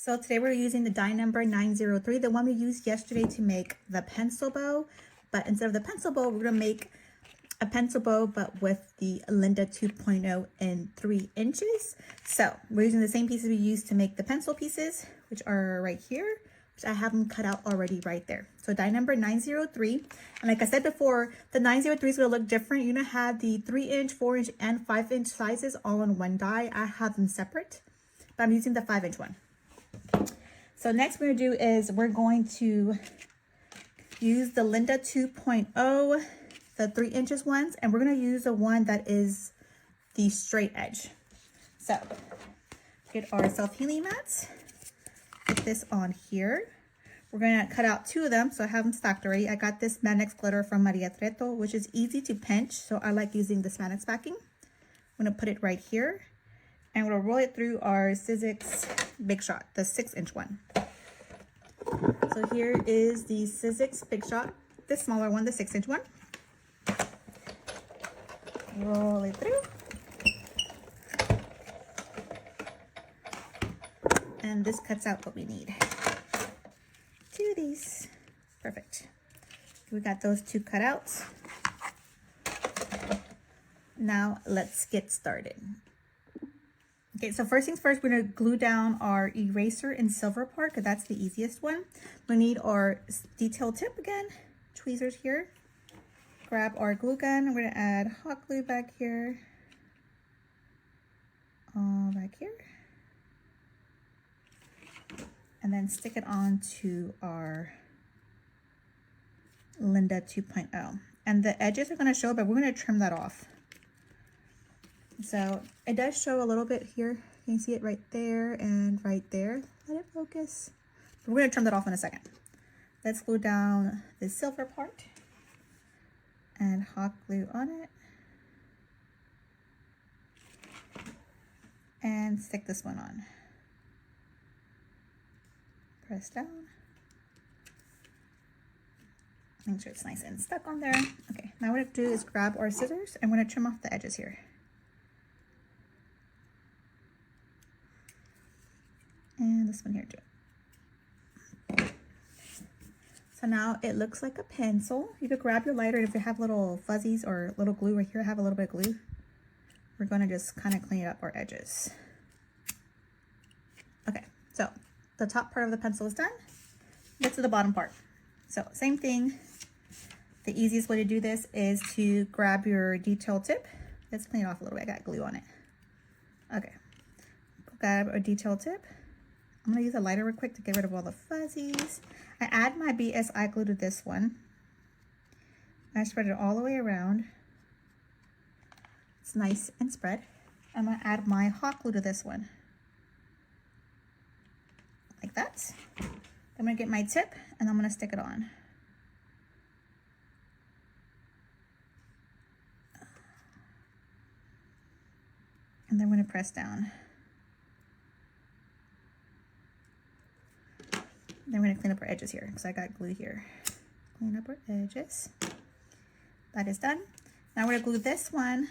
So today we're using the die number 903, the one we used yesterday to make the pencil bow. But instead of the pencil bow, we're gonna make a pencil bow, but with the Linda 2.0 in 3 inches. So we're using the same pieces we used to make the pencil pieces, which are right here, which I have them cut out already right there. So die number 903. And like I said before, the 903 is gonna look different. You're gonna have the 3-inch, 4-inch, and 5-inch sizes all in one die. I have them separate, but I'm using the 5-inch one. So next we're gonna do is we're going to use the Linda 2.0, the 3 inches ones, and we're gonna use the one that is the straight edge. So get our self-healing mats, put this on here. We're gonna cut out 2 of them, so I have them stacked already. I got this Spandex glitter from Treto, which is easy to pinch, so I like using the Spandex backing. I'm gonna put it right here, and we're gonna roll it through our Sizzix Big Shot, the 6-inch one. So here is the Sizzix Big Shot, the smaller one, the 6-inch one. Roll it through. And this cuts out what we need. 2 of these. Perfect. We got those 2 cut out. Now let's get started. Okay, so first things first, we're gonna glue down our eraser and silver part, because that's the easiest one. We need our detail tip again, tweezers here. Grab our glue gun, we're gonna add hot glue back here. All back here. And then stick it on to our Linda 2.0. And the edges are gonna show, but we're gonna trim that off. So it does show a little bit here. You can see it right there and right there. Let it focus. But we're gonna trim that off in a second. Let's glue down the silver part and hot glue on it. And stick this one on. Press down. Make sure it's nice and stuck on there. Okay, now what I'm gonna do is grab our scissors and we're gonna trim off the edges here. And this one here too. So now it looks like a pencil. You could grab your lighter, and if you have little fuzzies or little glue right here, I have a little bit of glue. We're gonna just kind of clean up our edges. Okay, so the top part of the pencil is done. Get to the bottom part. So same thing. The easiest way to do this is to grab your detail tip. Let's clean it off a little bit. I got glue on it. Okay, grab a detail tip. I'm gonna use a lighter real quick to get rid of all the fuzzies. I add my BSI glue to this one. I spread it all the way around. It's nice and spread. I'm gonna add my hot glue to this one. Like that. I'm gonna get my tip and I'm gonna stick it on. And then we're gonna press down. Then we're gonna clean up our edges here because I got glue here. Clean up our edges. That is done. Now we're gonna glue this one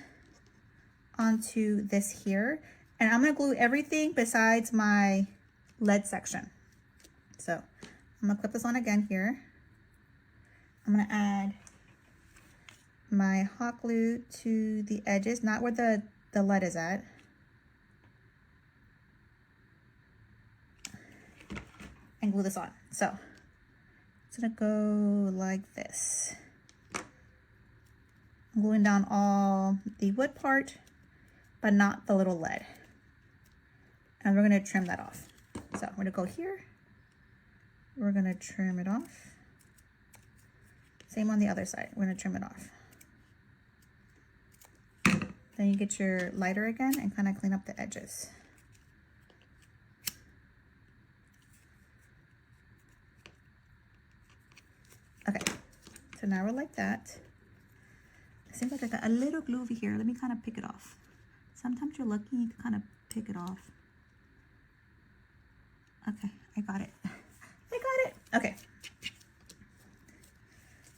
onto this here. And I'm gonna glue everything besides my lead section. So I'm gonna clip this on again here. I'm gonna add my hot glue to the edges, not where the lead is at. And glue this on. So it's gonna go like this. I'm gluing down all the wood part, but not the little lead. And we're gonna trim that off. So I'm gonna go here. We're gonna trim it off. Same on the other side. We're gonna trim it off. Then you get your lighter again and kind of clean up the edges. Okay, so now we're like that. It seems like I got a little glue over here. Let me kind of pick it off. Sometimes you're lucky, you can kind of pick it off. Okay, I got it. I got it. Okay.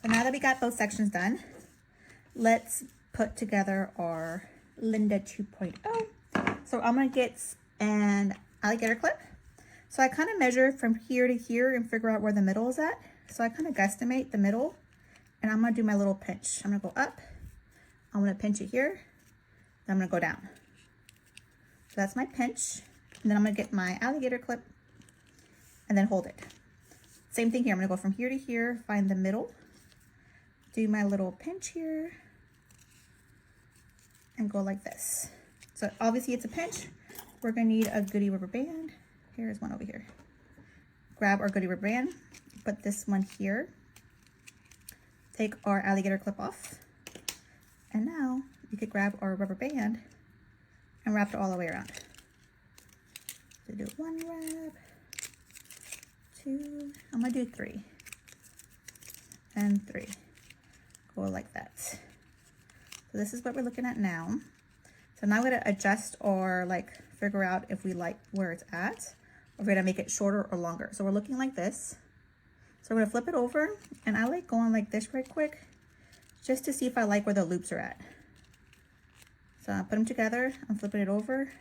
So now that we got those sections done, let's put together our Linda 2.0. So I'm gonna get an alligator clip. So I kind of measure from here to here and figure out where the middle is at. So I kind of guesstimate the middle, and I'm gonna do my little pinch. I'm gonna go up, I'm gonna pinch it here, then I'm gonna go down. So that's my pinch. And then I'm gonna get my alligator clip and then hold it. Same thing here, I'm gonna go from here to here, find the middle, do my little pinch here, and go like this. So obviously it's a pinch. We're gonna need a goodie rubber band. Here's one over here. Grab our goodie rubber band, put this one here, take our alligator clip off, and now you could grab our rubber band and wrap it all the way around. So do one wrap, two, I'm gonna do three, and three. Go like that. So this is what we're looking at now. So now I'm gonna adjust or like figure out if we like where it's at, or we're gonna make it shorter or longer. So we're looking like this. So we're gonna flip it over, and I like going like this right quick, just to see if I like where the loops are at. So I put them together, I'm flipping it over,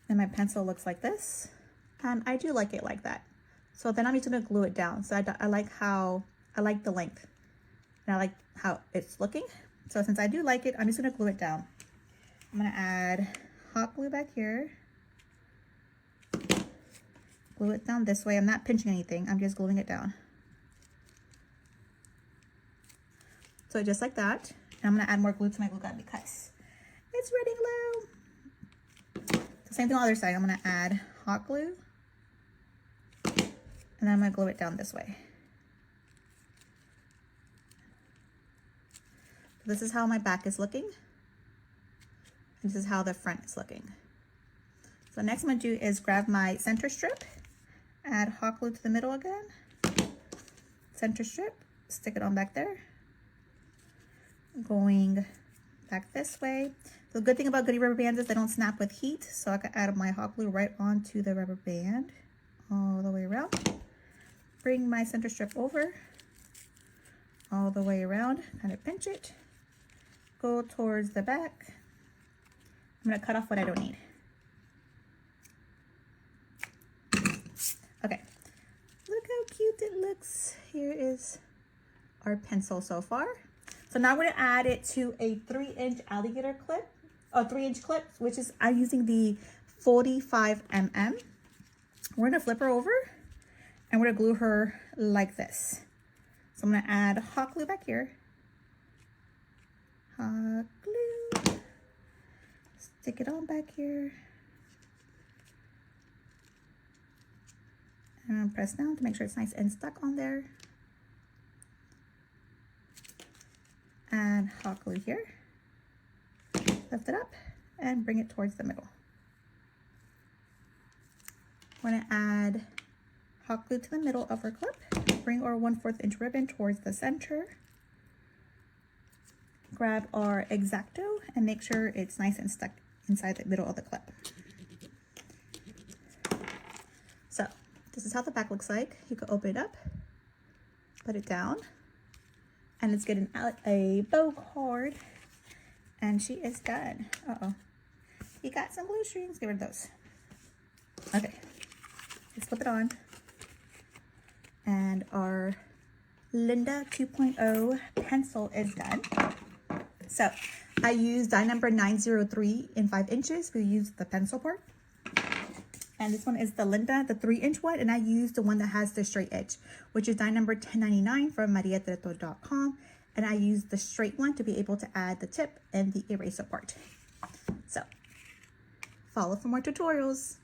and my pencil looks like this. And I do like it like that. So then I'm just gonna glue it down. So I like the length, and I like how it's looking. So since I do like it, I'm just gonna glue it down. I'm gonna add hot glue back here. Glue it down this way. I'm not pinching anything, I'm just gluing it down. So just like that. And I'm gonna add more glue to my glue gun because it's ready glue. So same thing on the other side. I'm gonna add hot glue, and then I'm gonna glue it down this way. So this is how my back is looking. And this is how the front is looking. So next I'm gonna do is grab my center strip, add hot glue to the middle again, center strip, stick it on back there, going back this way. The good thing about goodie rubber bands is they don't snap with heat, so I can add my hot glue right onto the rubber band all the way around. Bring my center strip over, all the way around, kind of pinch it, go towards the back. I'm gonna cut off what I don't need. Okay, look how cute it looks. Here is our pencil so far. So now we're gonna add it to a 3-inch alligator clip, or 3-inch clip, which is, I'm using the 45 mm. We're gonna flip her over, and we're gonna glue her like this. So I'm gonna add hot glue back here. Hot glue. Stick it on back here. And press down to make sure it's nice and stuck on there. And hot glue here. Lift it up and bring it towards the middle. We're gonna add hot glue to the middle of our clip. Bring our 1/4 inch ribbon towards the center. Grab our X-Acto and make sure it's nice and stuck inside the middle of the clip. So this is how the back looks like. You can open it up, put it down, and it's getting out a bow cord, and she is done. Uh-oh, you got some glue strings, get rid of those. Okay, let's flip it on. And our Linda 2.0 pencil is done. So I used die number 903 in 5 inches. We used the pencil part. And this one is the Linda, the 3-inch one. And I used the one that has the straight edge, which is die number 1099 from mariatreto.com. And I used the straight one to be able to add the tip and the eraser part. So follow for more tutorials.